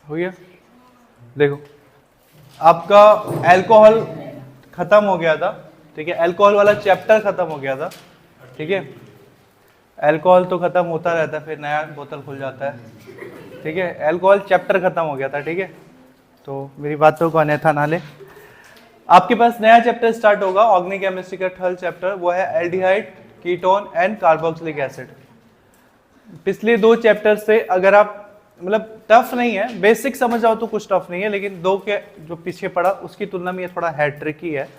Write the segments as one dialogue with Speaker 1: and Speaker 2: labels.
Speaker 1: हो गया। देखो आपका अल्कोहल खत्म हो गया था, ठीक है, अल्कोहल वाला चैप्टर खत्म हो गया था, ठीक है, अल्कोहल तो खत्म होता रहता है, फिर नया बोतल खुल जाता है, ठीक है, अल्कोहल चैप्टर खत्म हो गया था, ठीक है, तो मेरी बातों को अन्यथा ना ले। आपके पास नया चैप्टर स्टार्ट होगा ऑर्गेनिक केमिस्ट्री का थर्ड चैप्टर, वो है aldehyde, ketone and carboxylic acid. पिछले दो चैप्टर से अगर आप मतलब टफ नहीं है, बेसिक समझ जाओ तो कुछ टफ नहीं है, लेकिन दो के जो पीछे पड़ा उसकी तुलना में ये थोड़ा है ट्रिकी है,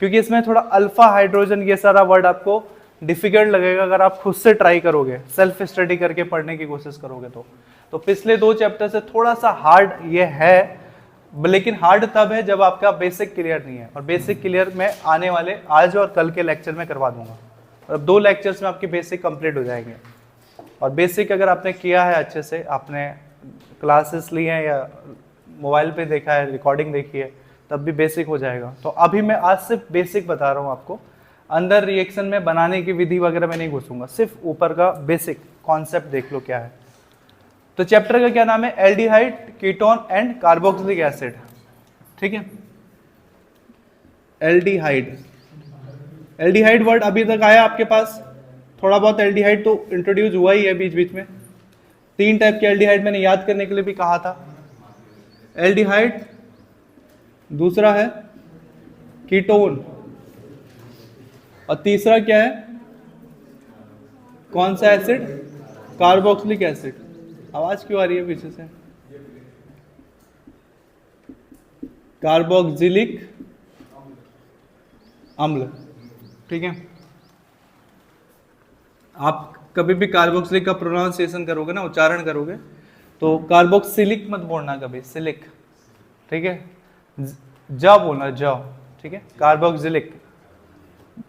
Speaker 1: क्योंकि इसमें थोड़ा अल्फा हाइड्रोजन ये सारा वर्ड आपको डिफिकल्ट लगेगा अगर आप खुद से ट्राई करोगे, सेल्फ स्टडी करके पढ़ने की कोशिश करोगे तो पिछले दो चैप्टर से थोड़ा सा हार्ड ये है, लेकिन हार्ड तब है जब आपका बेसिक क्लियर नहीं है, और बेसिक क्लियर मैं आने वाले आज और कल के लेक्चर में करवा दूंगा, और 2 लेक्चर्स में आपके बेसिक कंप्लीट हो जाएंगे। और बेसिक अगर आपने किया है अच्छे से, आपने क्लासेस ली हैं या मोबाइल पे देखा है, रिकॉर्डिंग देखी है, तब भी बेसिक हो जाएगा। तो अभी मैं आज सिर्फ बेसिक बता रहा हूँ आपको, अंदर रिएक्शन में बनाने की विधि वगैरह में नहीं घुसूंगा, सिर्फ ऊपर का बेसिक कॉन्सेप्ट देख लो क्या है। तो चैप्टर का क्या नाम है? Aldehyde, ketone and carboxylic acid, ठीक है। एल्डिहाइड, एल्डिहाइड वर्ड अभी तक आया आपके पास? थोड़ा बहुत एल्डिहाइड तो इंट्रोड्यूस हुआ ही है बीच बीच में। 3 टाइप के एल्डिहाइड मैंने याद करने के लिए भी कहा था। एल्डिहाइड, दूसरा है कीटोन, और तीसरा क्या है? कौन सा एसिड? Carboxylic acid. आवाज क्यों आ रही है पीछे से? कार्बोक्सिलिक अम्ल, ठीक है। आप कभी भी कार्बोक्सिलिक का प्रोनाउंसिएशन करोगे ना, उच्चारण करोगे, तो कार्बोक्सिलिक मत बोलना कभी, सिलिक, ठीक है, जा बोलना, जा, ठीक है, कार्बोक्सिलिक।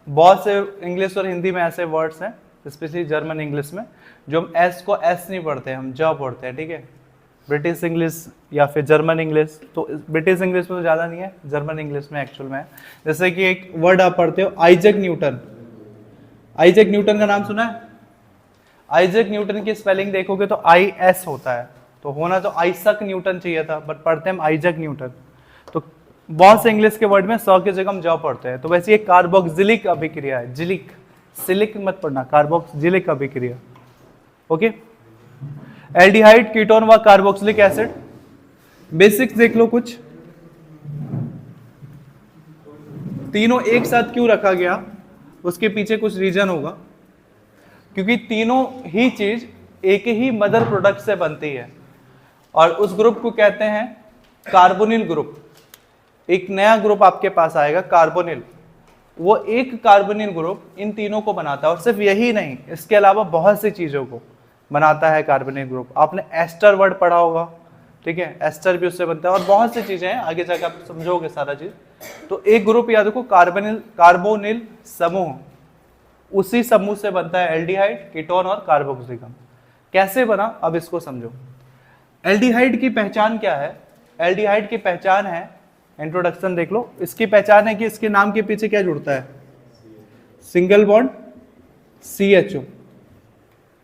Speaker 1: बहुत से इंग्लिश और हिंदी में ऐसे वर्ड्स हैं, स्पेशली जर्मन इंग्लिश में, जो हम एस को एस नहीं पढ़ते हैं, हम जा पढ़ते हैं, ठीक है। ब्रिटिश इंग्लिश या फिर जर्मन इंग्लिश, तो ब्रिटिश इंग्लिश में तो ज़्यादा नहीं है, जर्मन इंग्लिश में एक्चुअल में है। जैसे कि एक वर्ड आप पढ़ते हो आइजैक न्यूटन, आइजैक न्यूटन का नाम सुना है? आइजैक न्यूटन की स्पेलिंग देखोगे तो IS होता है, तो होना तो आइजैक न्यूटन चाहिए था, बट पढ़ते हैं हम आइजैक न्यूटन। तो बहुत से इंग्लिश के वर्ड में सौ की जगह हम जा पढ़ते हैं। तो वैसे ये कार्बोक्सिलिक अभिक्रिया है, जिलिक, सिलिक मत पढ़ना, कार्बोक्सिलिक अभिक्रिया, ओके। एल्डिहाइड, कीटोन व कार्बोक्सिलिक एसिड, बेसिक्स देख लो कुछ। तीनों एक साथ क्यों रखा गया, उसके पीछे कुछ रीजन होगा, क्योंकि तीनों ही चीज एक ही मदर प्रोडक्ट से बनती है, और उस ग्रुप को कहते हैं कार्बोनिल ग्रुप। एक नया ग्रुप आपके पास आएगा कार्बोनिल, वो एक कार्बोनिल ग्रुप इन तीनों को बनाता है, और सिर्फ यही नहीं, इसके अलावा बहुत सी चीजों को बनाता है कार्बोनिल ग्रुप। आपने एस्टर वर्ड पढ़ा होगा, ठीक है, एस्टर भी उससे बनता है, और बहुत सी चीजें हैं, आगे जाकर आप समझोगे सारा चीज। तो एक ग्रुप याद रखो, कार्बोनिल समूह, उसी समूह से बनता है एल्डिहाइड, कीटोन और कार्बोक्सिलिक। कैसे बना, अब इसको समझो। एल्डिहाइड की पहचान क्या है? एल्डिहाइड की पहचान है, इंट्रोडक्शन देख लो, इसकी पहचान है कि इसके नाम के पीछे क्या जुड़ता है? Single bond CHO।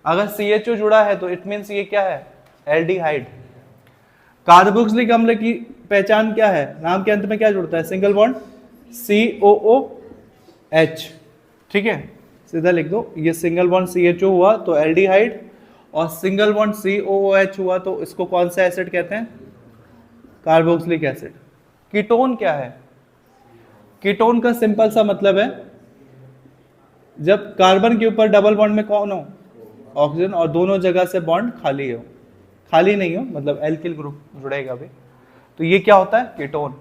Speaker 1: अगर CHO जुड़ा है तो इट मीन्स ये क्या है? एल्डिहाइड। कार्बोक्सिलिक अम्ल की पहचान क्या है? नाम के अंत में क्या जुड़ता है? सिंगल बॉन्ड COOH, ठीक है, सीधा लिख दो, ये सिंगल बॉन्ड CHO हुआ तो एल्डिहाइड, और सिंगल बॉन्ड COOH हुआ तो इसको कौन सा एसिड कहते हैं? Carboxylic acid. कीटोन क्या है? कीटोन का सिंपल सा मतलब है, जब कार्बन के ऊपर डबल बॉन्ड में कौन हो? ऑक्सीजन, और दोनों जगह से बॉन्ड खाली हो, खाली नहीं हो मतलब एल्किल ग्रुप जुड़ेगा भी, तो ये क्या होता है? कीटोन।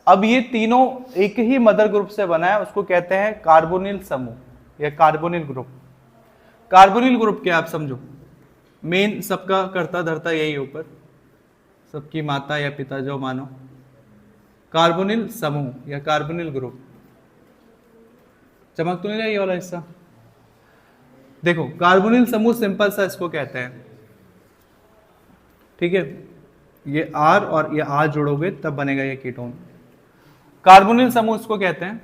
Speaker 1: अब ये तीनों एक ही मदर ग्रुप से बना है, उसको कहते हैं कार्बोनिल समूह या कार्बोनिल ग्रुप। कार्बोनिल ग्रुप क्या आप समझो, मेन सबका करता धरता यही ऊपर, सबकी माता या पिता जो मानो, कार्बोनिल समूह या कार्बोनिल ग्रुप। चमक तो नहीं रहा ये वाला हिस्सा? देखो, कार्बोनिल समूह सिंपल सा इसको कहते हैं, ठीक है, ये R और ये R जोड़ोगे तब बनेगा ये कीटोन। कार्बोनिल समूह इसको कहते हैं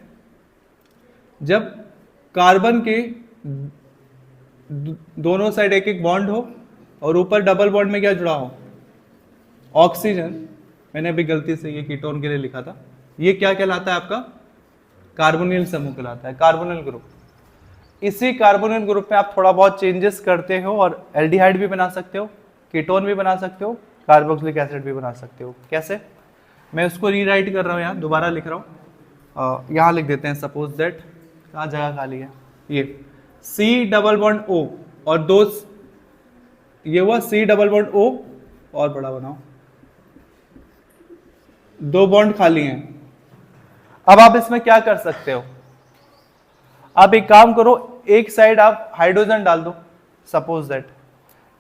Speaker 1: जब कार्बन के दोनों साइड एक एक बॉन्ड हो और ऊपर डबल बॉन्ड में क्या जुड़ा हो? ऑक्सीजन, मैंने अभी गलती से ये कीटोन के लिए लिखा था, ये क्या कहलाता है आपका? कार्बोनिल समूह कहलाता है, कार्बोनिल ग्रुप। इसी कार्बोनिल ग्रुप में आप थोड़ा बहुत चेंजेस करते हो और एल्डिहाइड भी बना सकते हो, कीटोन भी बना सकते हो, कार्बोक्सिलिक एसिड भी बना सकते हो। कैसे? मैं उसको रीराइट कर रहा हूँ, यहाँ दोबारा लिख रहा हूँ, यहाँ लिख देते हैं सपोज दैट, कहाँ जगह खाली है, ये C डबल बॉन्ड O और दो, ये हुआ C डबल बॉन्ड O और बड़ा बनाओ, दो बॉन्ड खाली हैं। अब आप इसमें क्या कर सकते हो? आप एक काम करो, एक साइड आप हाइड्रोजन डाल दो, सपोज दैट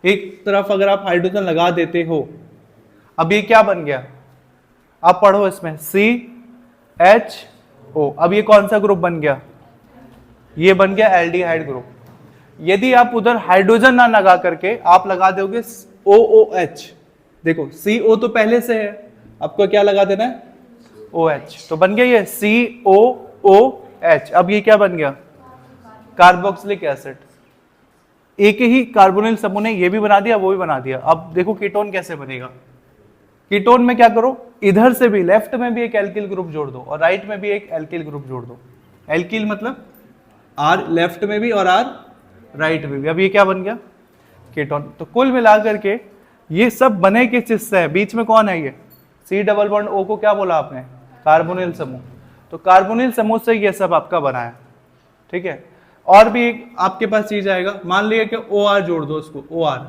Speaker 1: एक तरफ अगर आप हाइड्रोजन लगा देते हो, अब ये क्या बन गया? आप पढ़ो इसमें CHO, अब ये कौन सा ग्रुप बन गया? ये बन गया एल्डिहाइड ग्रुप। यदि आप उधर हाइड्रोजन ना लगा करके आप लगा दोगे OOH, देखो CO तो पहले से है, आपको क्या लगा देना है? OH, तो बन गया ये COOH। अब ये क्या बन गया? Carboxylic acid. एक ही कार्बोनिल समूह ने ये भी बना दिया, वो भी बना दिया। अब देखो कीटोन कैसे बनेगा। कीटोन में क्या करो, इधर से भी लेफ्ट में भी एक एल्किल ग्रुप जोड़ दो और राइट में भी एक एल्किल ग्रुप जोड़ दो। एल्किल मतलब R लेफ्ट में भी और R राइट में भी। अब ये क्या बन गया? कीटोन। तो कुल मिला करके ये सब बने किस चीज से है? बीच में कौन है ये? C डबल बॉन्ड O को क्या बोला आपने? कार्बोनिल समूह। तो कार्बोनिल समूह से ये सब आपका बना है, ठीक है। और भी एक आपके पास चीज आएगा, मान लिया कि OR जोड़ दो उसको, OR,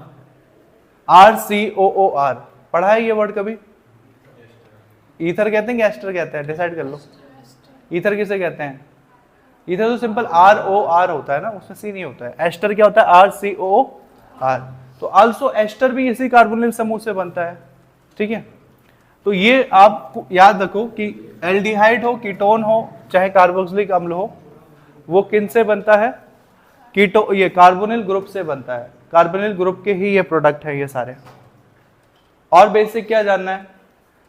Speaker 1: RCOOR, पढ़ा है ये वर्ड कभी? ईथर कहते हैं कि एस्टर कहते हैं? डिसाइड कर लो। ईथर किसे कहते हैं? ईथर तो सिंपल ROR होता है ना, उसमें C नहीं होता है। एस्टर क्या होता है? RCOR। तो आल्सो एस्टर भी इसी कार्बोनिल समूह से बनता है, ठीक है। तो ये आप याद रखो कि एल्डिहाइड हो, कीटोन हो, चाहे कार्बोक्सिलिक अम्ल हो, वो किन से बनता है? ये कार्बोनिल ग्रुप से बनता है। कार्बोनिल ग्रुप के ही ये प्रोडक्ट है ये सारे। और बेसिक क्या जानना है?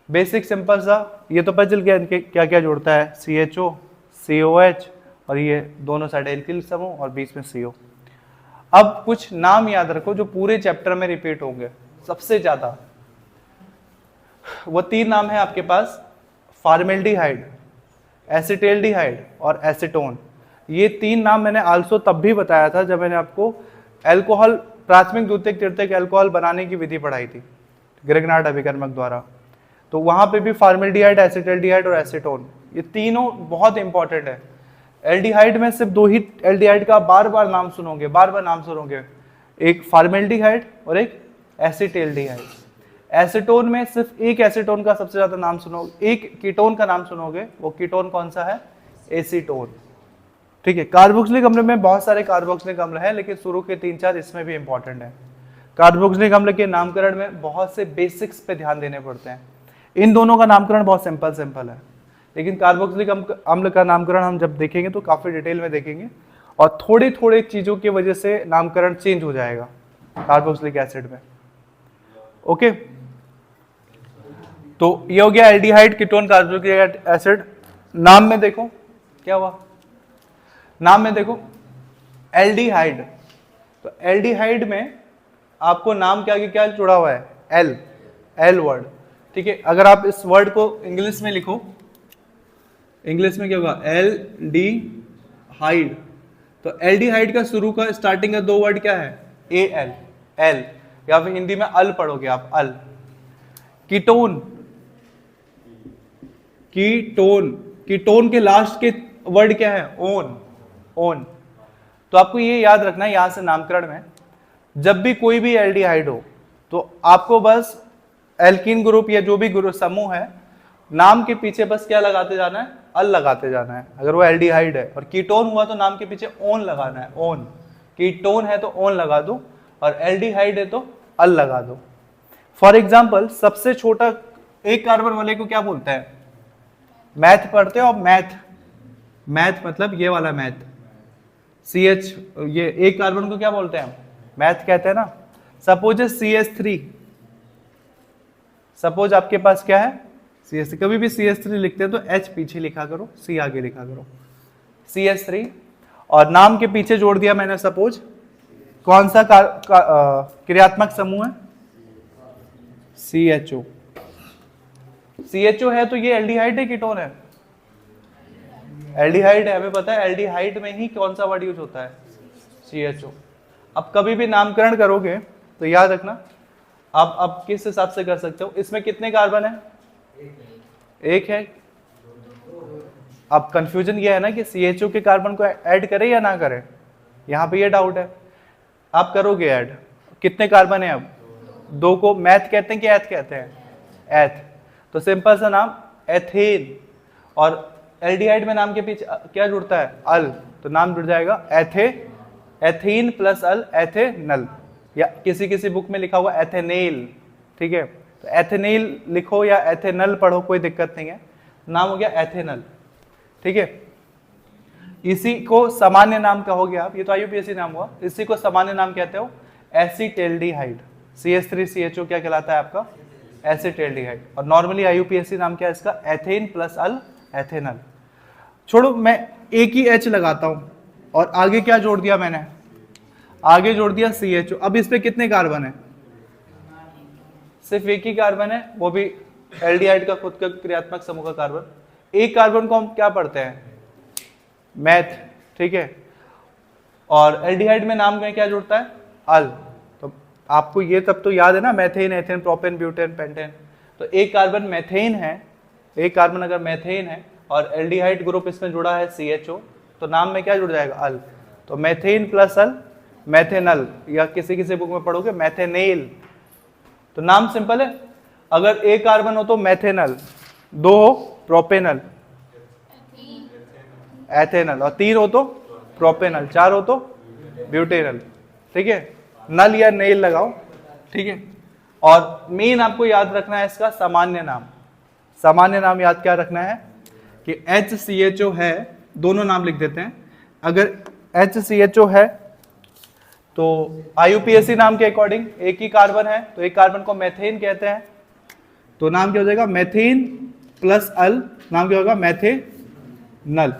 Speaker 1: बेसिक सिंपल सा, ये तो पता चल गया इनके क्या क्या जोड़ता है, CHO, COH और ये दोनों साइड एल्किल समूह और बीच में CO। अब कुछ नाम याद रखो जो पूरे चैप्टर में रिपीट होंगे सबसे ज्यादा। वो तीन नाम है आपके पास, फॉर्मेल्डिहाइड, एसिटेल्डिहाइड और एसीटोन। ये तीन नाम मैंने आल्सो तब भी बताया था जब मैंने आपको अल्कोहल, प्राथमिक द्वितीयक तृतीयक अल्कोहल बनाने की विधि पढ़ाई थी ग्रेगनार्ड अभिकर्मक द्वारा। तो वहां पे भी फॉर्मेल्डिहाइड, एसिटेल्डिहाइड और एसीटोन, ये तीनों बहुत इंपॉर्टेंट है। एल्डिहाइड में सिर्फ दो ही एल्डिहाइड का बार बार नाम सुनोगे, एक फॉर्मेल्डिहाइड और एक एसिटेल्डिहाइड। एसीटोन में सिर्फ एक एसीटोन का सबसे ज्यादा नाम सुनोगे, एक कीटोन का नाम सुनोगे, वो कीटोन कौन सा है? एसीटोन, ठीक है। कार्बोक्सिलिक अम्ल में बहुत सारे कार्बोक्सिलिक अम्ल हैं, लेकिन शुरू के 3-4 इसमें भी इंपॉर्टेंट है। कार्बोक्सिलिक अम्ल के नामकरण में बहुत से बेसिक्स पे ध्यान देने पड़ते हैं। इन दोनों का नामकरण बहुत सिंपल है, लेकिन कार्बोक्सिलिक अम्ल का नामकरण हम जब देखेंगे तो काफी डिटेल में देखेंगे और थोड़ी चीजों की वजह से नामकरण चेंज हो जाएगा कार्बोक्सिलिक एसिड में। ओके, तो ये हो गया एल्डिहाइड, कीटोन, कार्बोक्सिलिक एसिड। नाम में देखो क्या हुआ, नाम में देखो एल्डिहाइड, तो एल्डिहाइड में आपको नाम के आगे क्या जुड़ा हुआ है? एल वर्ड, ठीक है। अगर आप इस वर्ड को इंग्लिश में लिखो, इंग्लिश में क्या होगा? एल्डिहाइड। तो एल्डिहाइड का शुरू का स्टार्टिंग का दो वर्ड क्या है? AL, एल, या फिर हिंदी में अल पढ़ोगे आप, अल। कीटोन, कीटोन के लास्ट के वर्ड क्या है? ओन। तो आपको ये याद रखना है यहां से नामकरण में, जब भी कोई भी एल्डिहाइड हो तो आपको बस एल्कीन ग्रुप या जो भी ग्रुप समूह है, नाम के पीछे बस क्या लगाते जाना है? अल लगाते जाना है। अगर वो एल्डिहाइड है और कीटोन हुआ तो नाम के पीछे ओन लगाना है, ओन। कीटोन है तो ओन लगा दो और एल्डिहाइड है तो अल लगा दो। फॉर एग्जाम्पल, सबसे छोटा एक कार्बन वाले को क्या बोलते हैं? मैथ पढ़ते हो? मैथ मतलब ये वाला मैथ, CH, ये एक कार्बन को क्या बोलते हैं? मैथ कहते हैं ना। सपोज CH3, सपोज आपके पास क्या है? CH3। कभी भी CH3 लिखते हैं तो H पीछे लिखा करो, C आगे लिखा करो, CH3। और नाम के पीछे जोड़ दिया मैंने, सपोज कौन सा क्रियात्मक समूह है? CHO। CHO है तो ये एल्डिहाइड है कीटोन है? एल्डिहाइड है, हमें पता है एल्डिहाइड में ही कौन सा वर्ड यूज होता है? CHO। अब कभी भी नामकरण करोगे तो याद रखना, आप किस हिसाब से कर सकते हो, इसमें कितने कार्बन है? एक है। अब कंफ्यूजन ये है ना कि CHO के कार्बन को ऐड करें या ना करें, यहाँ पे ये डाउट है। आप करोगे ऐड, कितने कार्बन है? अब दो को मैथ कहते हैं कि एथ कहते हैं? एथ। तो सिंपल सा नाम एथेन, और एल्डिहाइड में नाम के पीछे क्या जुड़ता है? अल, तो नाम जुड़ जाएगा एथीन प्लस अल, एथेनल, या किसी किसी बुक में लिखा हुआ एथेनेल, ठीक है? तो एथेनेल लिखो या एथेनल पढ़ो, कोई दिक्कत नहीं है, नाम हो गया एथेनल, ठीक है? इसी को सामान्य नाम कहोगे आप, ये तो IUPAC नाम हुआ, इसी को सामान्य नाम कहते हो एसीटेल्डिहाइड। CH3CHO क्या कहलाता है आपका? एसीटेल्डिहाइड। और नॉर्मली IUPAC नाम क्या है इसका? एथेन प्लस अल, एथेनल। छोड़ो, मैं एक ही H लगाता हूं और आगे क्या जोड़ दिया मैंने? आगे जोड़ दिया CHO। अब इस पे कितने कार्बन है? सिर्फ एक ही कार्बन है, वो भी एल्डिहाइड का खुद का क्रियात्मक समूह का कार्बन। एक कार्बन को हम क्या पढ़ते हैं? मैथ, ठीक है? और एल्डिहाइड में नाम में क्या जुड़ता है? अल। तो आपको ये तब तो याद है ना, methane, ethane, propane, butane, pentane. तो एक कार्बन मैथेन है, एक कार्बन अगर मैथेन है और एल्डिहाइड ग्रुप इसमें जुड़ा है CHO, तो नाम में क्या जुड़ जाएगा? अल। तो मैथेन प्लस अल, मैथेनल, या किसी किसी बुक में पढ़ोगे मैथेनेल। तो नाम सिंपल है, अगर एक कार्बन हो तो मैथेनल, दो हो प्रोपेनल, एथेनल, और तीन हो तो प्रोपेनल, चार हो तो ब्यूटेनल, ठीक है? नल या नेल लगाओ, ठीक है? और मेन आपको याद रखना है इसका सामान्य नाम। सामान्य नाम याद क्या रखना है कि HCHO है, दोनों नाम लिख देते हैं। अगर HCHO है तो IUPAC नाम के अकॉर्डिंग एक ही कार्बन है, तो एक कार्बन को मैथेन कहते हैं, तो नाम क्या हो जाएगा? मैथेन प्लस अल, नाम क्या होगा? मैथेनल।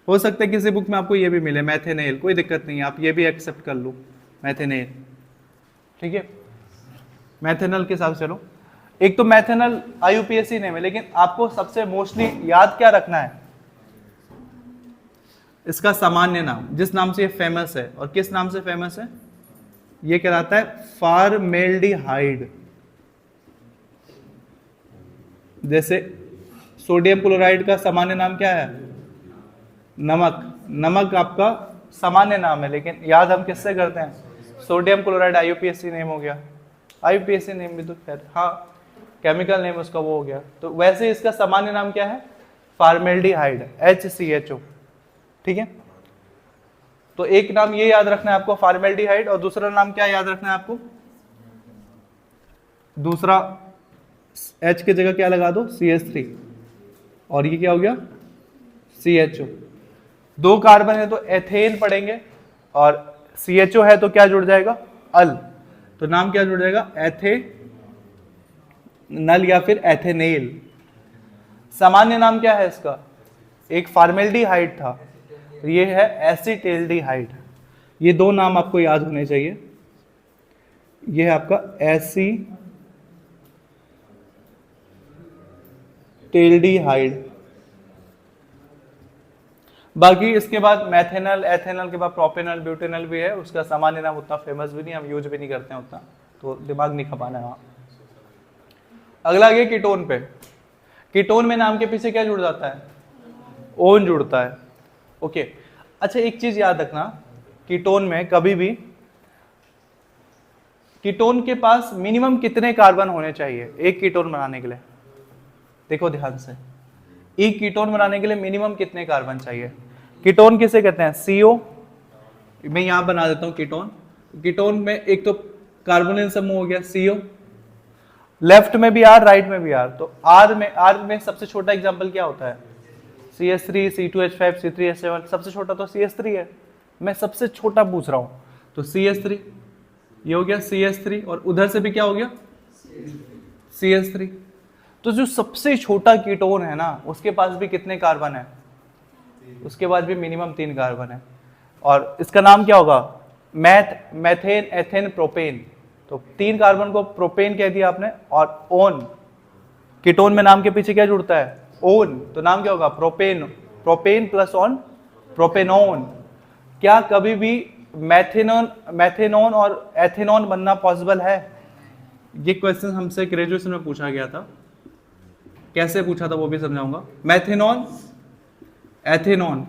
Speaker 1: हो सकता है किसी बुक में आपको ये भी मिले मैथेनेल, कोई दिक्कत नहीं है, आप ये भी एक्सेप्ट कर लो, मैथेनेल, ठीक है? मैथेनल के साथ चलो। एक तो मैथेनल IUPAC नेम है, लेकिन आपको सबसे मोस्टली याद क्या रखना है? इसका सामान्य नाम, जिस नाम से ये फेमस है। और किस नाम से फेमस है? ये कहलाता है फॉर्मेल्डिहाइड। जैसे सोडियम क्लोराइड का सामान्य नाम क्या है? नमक। नमक आपका सामान्य नाम है, लेकिन याद हम किससे करते हैं? सोडियम क्लोराइड IUPAC नेम हो गया। IUPAC नेम भी तो खैर, हाँ, केमिकल नेम उसका वो हो गया। तो वैसे इसका सामान्य नाम क्या है? फॉर्मेल्डिहाइड, HCHO, ठीक है? तो एक नाम ये याद रखना है आपको, फॉर्मेल्डिहाइड, और दूसरा नाम क्या याद रखना है आपको? दूसरा H की जगह क्या लगा दो? CH3, और ये क्या हो गया? CHO। दो कार्बन है तो एथेन पढ़ेंगे, और CHO है तो क्या जुड़ जाएगा? अल। तो नाम क्या जुड़ जाएगा? एथेनल या फिर एथेनेल। सामान्य नाम क्या है इसका? एक फॉर्मेल्डिहाइड था, ये है एसीटेल्डिहाइड। ये दो नाम आपको याद होने चाहिए। ये है आपका एसीटेल्डिहाइड। बाकी इसके बाद मैथेनल, एथेनल के बाद प्रोपेनल, ब्यूटेनल भी है, उसका सामान्य नाम उतना फेमस भी नहीं, हम यूज भी नहीं करते हैं उतना, तो दिमाग नहीं खपाना है वहां। अगला ये कीटोन पे। कीटोन में नाम के पीछे क्या जुड़ जाता है? ओन जुड़ता है, ओके। अच्छा, एक चीज याद रखना, कीटोन में कभी भी कीटोन के पास मिनिमम कितने कार्बन होने चाहिए एक कीटोन बनाने के लिए? देखो ध्यान से, एक कीटोन बनाने के लिए मिनिमम कितने कार्बन चाहिए? कीटोन किसे कहते हैं? CO। मैं यहां बना देता हूं कीटोन। कीटोन में एक तो कार्बोनिल समूह हो गया CO, लेफ्ट में भी R, राइट में भी R। तो R में सबसे छोटा एग्जांपल क्या होता है? CH3, C2H5, C3H7, सबसे छोटा तो CH3 है। मैं सबसे छोटा पूछ रहा हूं, तो CH3, ये हो गया CH3, और उधर से भी क्या हो गया? CH3। तो जो सबसे छोटा कीटोन है ना, उसके पास भी कितने कार्बन है? उसके पास भी मिनिमम 3 कार्बन है। और इसका नाम क्या होगा? Methane, ethane, propane. तो 3 कार्बन को प्रोपेन कह दिया आपने, और ओन कीटोन में नाम के पीछे क्या जुड़ता है? ओन, तो नाम क्या होगा? Propane, propane plus on propanone. क्या कभी भी मैथेनोन और एथेनॉन बनना पॉसिबल है? ये क्वेश्चन हमसे ग्रेजुएशन में पूछा गया था। कैसे पूछा था वो भी समझाऊंगा। मैथेनॉन, एथेनॉन,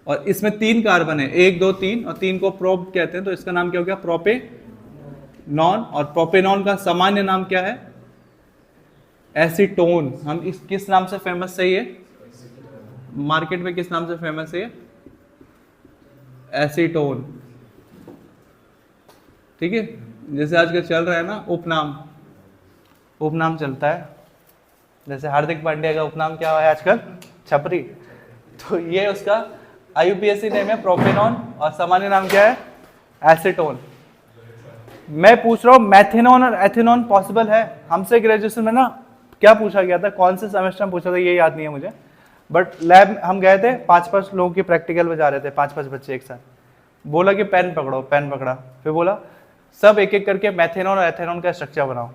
Speaker 1: और इसमें 3 कार्बन है, 1 2 3, और 3 को प्रोप कहते हैं, तो इसका नाम क्या हो गया? प्रोपेनॉन। और प्रोपेनॉन का सामान्य नाम क्या है? एसीटोन। हम इस किस नाम से फेमस है? ये मार्केट में किस नाम से फेमस है? एसीटोन। ठीक है, जैसे आजकल चल रहा है ना उपनाम, उपनाम चलता है। जैसे हार्दिक पांड्या का उपनाम क्या है आजकल? छपरी। तो ये उसका IUPAC नेम है प्रोपेनॉन, और सामान्य नाम क्या है? एसीटोन। मैं पूछ रहा हूँ मैथेनॉन और एथेनॉन पॉसिबल है? हमसे ग्रेजुएशन में ना क्या पूछा गया था, कौन से सेमेस्टर में पूछा था ये याद नहीं है मुझे, बट लैब हम गए थे, 5-5 लोगों की प्रैक्टिकल में जा रहे थे, 5-5 बच्चे एक साथ। बोला कि पेन पकड़ो, पेन पकड़ा, फिर बोला सब एक एक करके मैथेनॉन और एथेनॉन का स्ट्रक्चर बनाओ।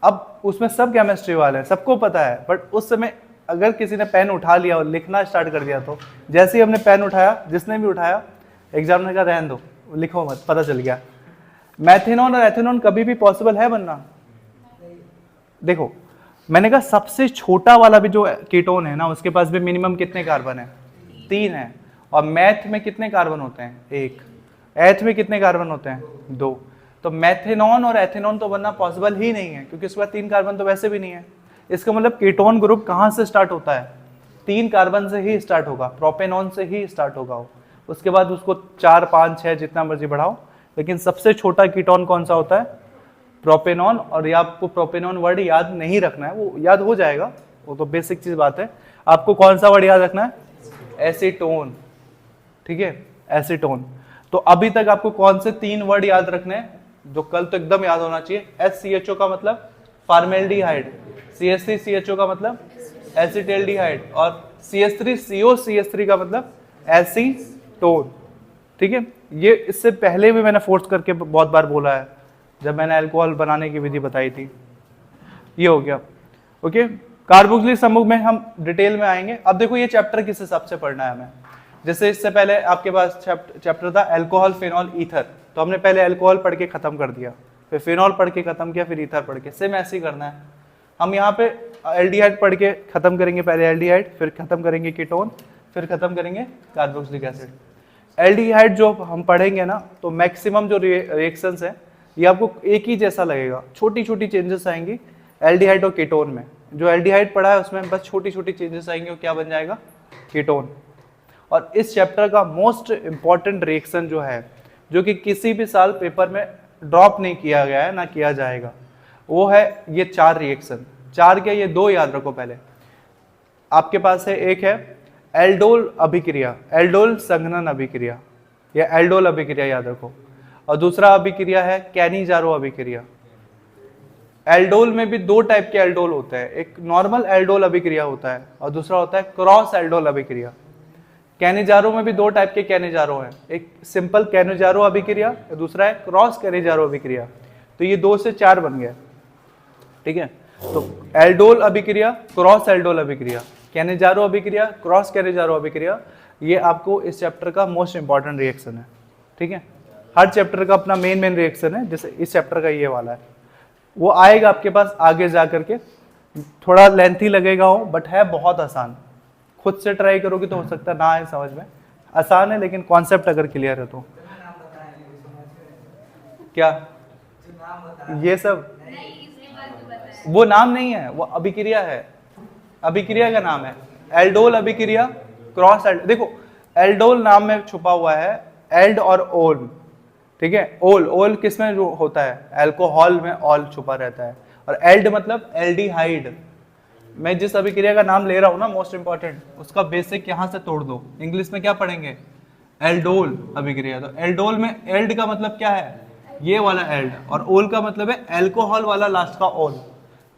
Speaker 1: अब उसमें सब केमिस्ट्री वाले हैं, सबको पता है, बट उस समय अगर किसी ने पेन उठा लिया और लिखना स्टार्ट कर दिया, तो जैसे ही हमने पेन उठाया, जिसने भी उठाया, एग्जामिनर का रहने दो, लिखो मत, पता चल गया। मैथेनॉन और एथेनॉन कभी भी पॉसिबल है बनना? देखो मैंने कहा सबसे छोटा वाला भी जो कीटोन है ना, उसके पास भी मिनिमम कितने कार्बन है? 3 है। और मैथ में कितने कार्बन होते हैं? 1। एथ में कितने कार्बन होते हैं? 2। तो मैथेनॉन और एथेनॉन तो बनना पॉसिबल ही नहीं है, क्योंकि उसके बाद 3 कार्बन तो वैसे भी नहीं है। इसका मतलब कीटोन ग्रुप कहाँ से स्टार्ट होता है? 3 कार्बन से ही स्टार्ट होगा, प्रोपेनॉन से ही स्टार्ट होगा वो। उसके बाद उसको 4 5 6 जितना मर्जी बढ़ाओ, लेकिन सबसे छोटा कीटोन कौन सा होता है? प्रोपेनॉन। और ये आपको प्रोपेनॉन वर्ड याद नहीं रखना है, वो याद हो जाएगा, वो तो बेसिक चीज बात है। आपको कौन सा वर्ड याद रखना है? एसीटोन। ठीक है, एसीटोन। तो अभी तक आपको कौन से 3 वर्ड याद रखने हैं जो कल तो एकदम याद होना चाहिए? SCHO का मतलब फार्मेल्डिहाइड, CH3CHO का मतलब एसिटेल्डिहाइड, और CH3COCH3 का मतलब एसीटोन। ठीक है, ये इससे पहले भी मैंने फोर्स करके बहुत बार बोला है जब मैंने अल्कोहल बनाने की विधि बताई थी। ये हो गया। ओके, कार्बोक्सिलिक समूह में हम डिटेल में आएंगे। अब देखो ये चैप्टर किस हिसाब से पढ़ना है हमें। जैसे इससे पहले आपके पास चैप्टर था अल्कोहल, फिनॉल, ईथर, तो हमने पहले अल्कोहल पढ़ के खत्म कर दिया, फिर फिनॉल पढ़ के खत्म किया, फिर ईथर पढ़ के। सेम ऐसे ही करना है। हम यहाँ पे एल्डिहाइड पढ़ के खत्म करेंगे, पहले एल्डिहाइड, फिर खत्म करेंगे कीटोन, फिर खत्म करेंगे कार्बोक्सिलिक एसिड। एल्डिहाइड जो हम पढ़ेंगे ना, तो मैक्सिमम जो रिएक्शंस है ये आपको एक ही जैसा लगेगा, छोटी छोटी चेंजेस आएंगी एल्डिहाइड और कीटोन में। जो एल्डिहाइड पढ़ा है उसमें बस छोटी छोटी चेंजेस आएंगे और क्या बन जाएगा? कीटोन। और इस चैप्टर का मोस्ट इंपॉर्टेंट रिएक्शन जो है, जो कि किसी भी साल पेपर में ड्रॉप नहीं किया गया है, ना किया जाएगा, वो है ये 4 रिएक्शन। 4 क्या, ये 2 याद रखो पहले आपके पास है। एक है एल्डोल अभिक्रिया, एल्डोल संघनन अभिक्रिया, या एल्डोल अभिक्रिया याद रखो। और दूसरा अभिक्रिया है कैनिजारो अभिक्रिया। एल्डोल में भी 2 टाइप के एल्डोल होते हैं, एक नॉर्मल एल्डोल अभिक्रिया होता है और दूसरा होता है क्रॉस एल्डोल अभिक्रिया। कैनिजारो में भी 2 टाइप के कैनिजारो हैं, एक सिंपल कैनिजारो अभिक्रिया, दूसरा है क्रॉस कैनिजारो अभिक्रिया। तो ये 2 से 4 बन गया। ठीक है, तो एल्डोल अभिक्रिया, क्रॉस एल्डोल अभिक्रिया, कैनिजारो अभिक्रिया, क्रॉस कैनिजारो अभिक्रिया, ये आपको इस चैप्टर का मोस्ट इंपॉर्टेंट रिएक्शन है। ठीक है, हर चैप्टर का अपना मेन रिएक्शन है, जैसे इस चैप्टर का ये वाला है, वो आएगा आपके पास आगे जा करके। थोड़ा लेंथी लगेगा हो, बट है बहुत आसान। खुद से ट्राई करोगे तो हो सकता है ना आए समझ में, आसान है, लेकिन कॉन्सेप्ट अगर क्लियर है तो। क्या ये सब वो नाम नहीं है, वो अभिक्रिया है, अभिक्रिया का नाम है एल्डोल अभिक्रिया, क्रॉस एल्ड। देखो एल्डोल नाम में छुपा हुआ है एल्ड और ओल। ठीक है, ओल, ओल किस में होता है? अल्कोहल में ऑल छुपा रहता है। और एल्ड मतलब एल्डिहाइड। मैं जिस अभिक्रिया का नाम ले रहा हूं ना, मोस्ट इंपॉर्टेंट, उसका बेसिक यहां से तोड़ दो। इंग्लिश में क्या पढ़ेंगे? एल्डोल अभिक्रिया। तो एल्डोल में एल्ड का मतलब क्या है? ये वाला एल्ड, और ओल का मतलब है अल्कोहल वाला लास्ट का ओल।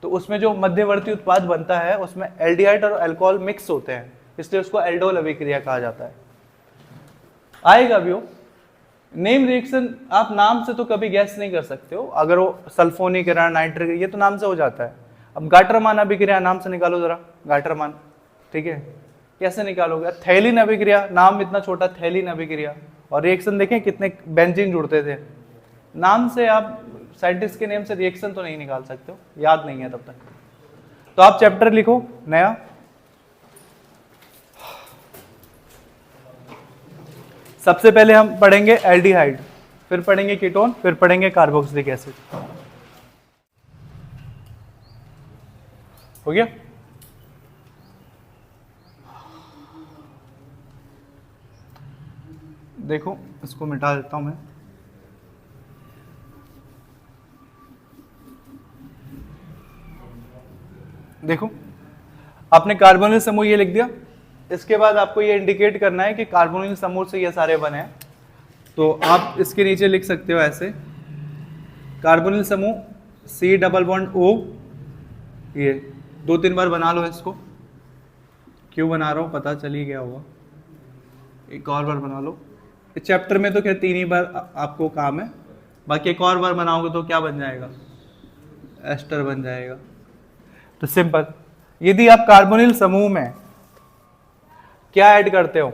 Speaker 1: तो उसमें जो मध्यवर्ती उत्पाद बनता है उसमें एल्डिहाइड और अल्कोहल मिक्स होते हैं, इसलिए उसको एल्डोल अभिक्रिया कहा जाता है। आएगा भी वो नेम रिएक्शन, आप नाम से तो कभी गैस नहीं कर सकते हो। अगर वो सल्फोनिक है, नाइट्रिक, ये तो नाम से हो जाता है। अब गाटरमान अभिक्रिया नाम से निकालो जरा, गाटरमान, ठीक है, कैसे निकालोगे? थैलीन अभिक्रिया, नाम इतना छोटा, थैलीन अभिक्रिया, और रिएक्शन देखें कितने बेंजीन जुड़ते थे। नाम से आप साइंटिस्ट के नेम से रिएक्शन तो नहीं निकाल सकते हो, याद नहीं है तब तक। तो आप चैप्टर लिखो नया, सबसे पहले हम पढ़ेंगे एल्डिहाइड, फिर पढ़ेंगे कीटोन, फिर पढ़ेंगे कार्बोक्सिलिक एसिड। हो गया? देखो इसको मिटा देता हूं मैं। देखो आपने कार्बोनिल समूह ये लिख दिया, इसके बाद आपको ये इंडिकेट करना है कि कार्बोनिल समूह से ये सारे बने हैं। तो आप इसके नीचे लिख सकते हो ऐसे, कार्बोनिल समूह C डबल बॉन्ड O, ये 2-3 बार बना लो इसको। क्यों बना रहा हूँ पता चल ही गया होगा, एक और बार बना लो। इस चैप्टर में तो क्या 3 ही बार आपको काम है, बाकी एक और बार बनाओगे तो क्या बन जाएगा? एस्टर बन जाएगा। तो सिंपल, यदि आप कार्बोनिल समूह में क्या ऐड करते हो,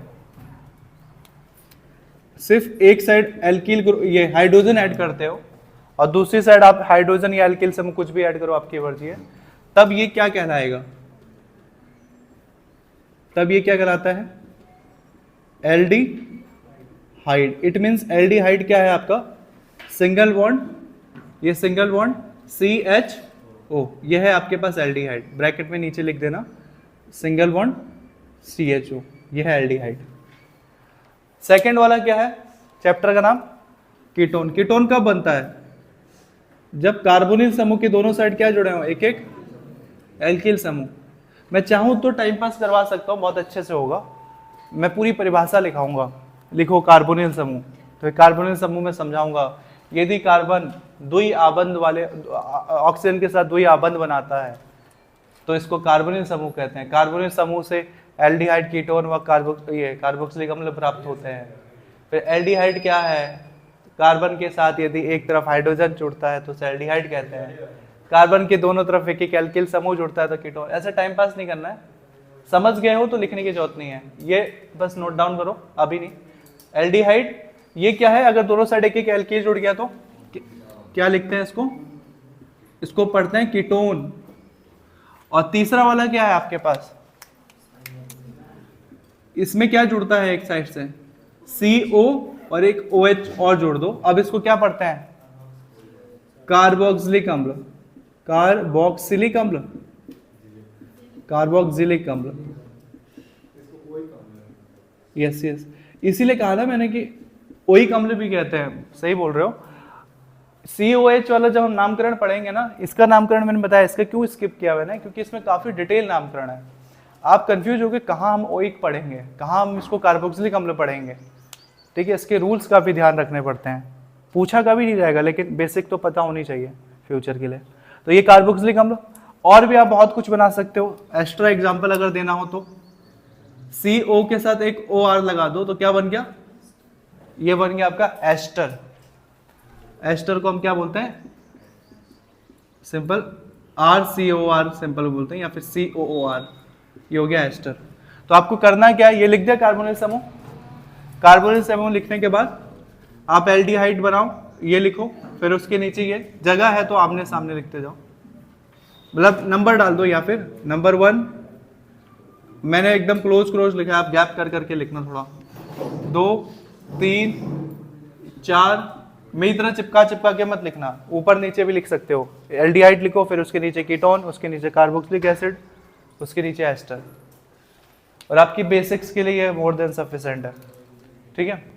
Speaker 1: सिर्फ एक साइड एल्किल ये हाइड्रोजन ऐड करते हो और दूसरी साइड आप हाइड्रोजन या एल्किल समूह कुछ भी ऐड करो, आपकी मर्जी है, तब ये क्या कहलाएगा? तब ये क्या कहलाता है? एल्डिहाइड। इट मींस एल्डिहाइड क्या है आपका? सिंगल बॉन्ड, ये सिंगल बॉन्ड CHO, ये है आपके पास एल्डिहाइड। ब्रैकेट में नीचे लिख देना सिंगल बॉन्ड CHO, ये है एल्डिहाइड। सेकेंड वाला क्या है चैप्टर का नाम? कीटोन। कीटोन कब बनता है? जब कार्बोनिल समूह के दोनों साइड क्या जुड़े हो, एक एक एल्किल समूह। मैं चाहूं तो टाइम पास करवा सकता हूं, बहुत अच्छे से होगा, मैं पूरी परिभाषा लिखाऊंगा। लिखो कार्बोनिल समूह, तो कार्बोनिल समूह में समझाऊंगा, यदि कार्बन द्वि आबंध वाले ऑक्सीजन के साथ द्वि आबंध बनाता है तो इसको कार्बोनिल समूह कहते हैं। कार्बोनिल समूह से एल्डिहाइड, कीटोन व कार्बोक्सिलिक अम्ल प्राप्त होते हैं। फिर एल्डिहाइड क्या है? कार्बन के साथ यदि एक तरफ हाइड्रोजन जुड़ता है तो उसे एल्डिहाइड कहते हैं। कार्बन के दोनों तरफ एक एक एल्किल समूह जुड़ता है तो कीटोन। ऐसे टाइम पास नहीं करना है, समझ गए हो तो लिखने की जरूरत नहीं है, ये बस नोट डाउन करो, अभी नहीं। एल्डिहाइड ये क्या है? अगर दोनों साइड एक एक एल्किल जुड़ गया तो क्या लिखते हैं इसको? इसको पढ़ते हैं कीटोन। और तीसरा वाला क्या है आपके पास? इसमें क्या जुड़ता है एक साइड से? CO और एक OH और जोड़ दो। अब इसको क्या पढ़ते हैं? कार्बोक्सिलिक अम्ल। कार्बोक्सिलिक अम्ल, कार्बोक्सिलिक अम्ल, यस यस, इसीलिए कहा ना मैंने कि ओइक अम्ल भी कहते हैं, सही बोल रहे हो। COH वाला जब हम नामकरण पढ़ेंगे ना, इसका नामकरण मैंने बताया, इसका क्यों स्किप किया मैंने, क्योंकि इसमें काफी डिटेल नामकरण है। आप कंफ्यूज हो गए कहाँ हम ओइक पढ़ेंगे, कहाँ हम इसको कार्बोक्सिलिक अम्ल पढ़ेंगे, ठीक है। इसके रूल्स काफी ध्यान रखने पड़ते हैं, पूछा कभी नहीं जाएगा, लेकिन बेसिक तो पता होनी चाहिए फ्यूचर के लिए। तो ये कार्बोक्सिलिक अम्ल, और भी आप बहुत कुछ बना सकते हो। एक्स्ट्रा एग्जाम्पल अगर देना हो तो CO के साथ एक OR लगा दो तो क्या बन गया? ये बन गया आपका एस्टर। एस्टर को हम क्या बोलते हैं? सिंपल RCOR सिंपल बोलते हैं, या फिर COOR, ये हो गया एस्टर। तो आपको करना क्या है, ये लिख दिया कार्बोनिल समूह। कार्बोनिल समूह लिखने के बाद आप एल्डिहाइड बनाओ, ये लिखो, फिर उसके नीचे ये जगह है तो आमने सामने लिखते जाओ, मतलब नंबर डाल दो, या फिर नंबर 1 मैंने एकदम क्लोज लिखा है, आप गैप कर करके लिखना थोड़ा, 2 3 4, मेरी तरह चिपका के मत लिखना, ऊपर नीचे भी लिख सकते हो। एल्डिहाइड लिखो, फिर उसके नीचे कीटोन, उसके नीचे कार्बोक्सिलिक एसिड, उसके नीचे एस्टर, और आपकी बेसिक्स के लिए ये मोर देन सफिशिएंट है, ठीक है।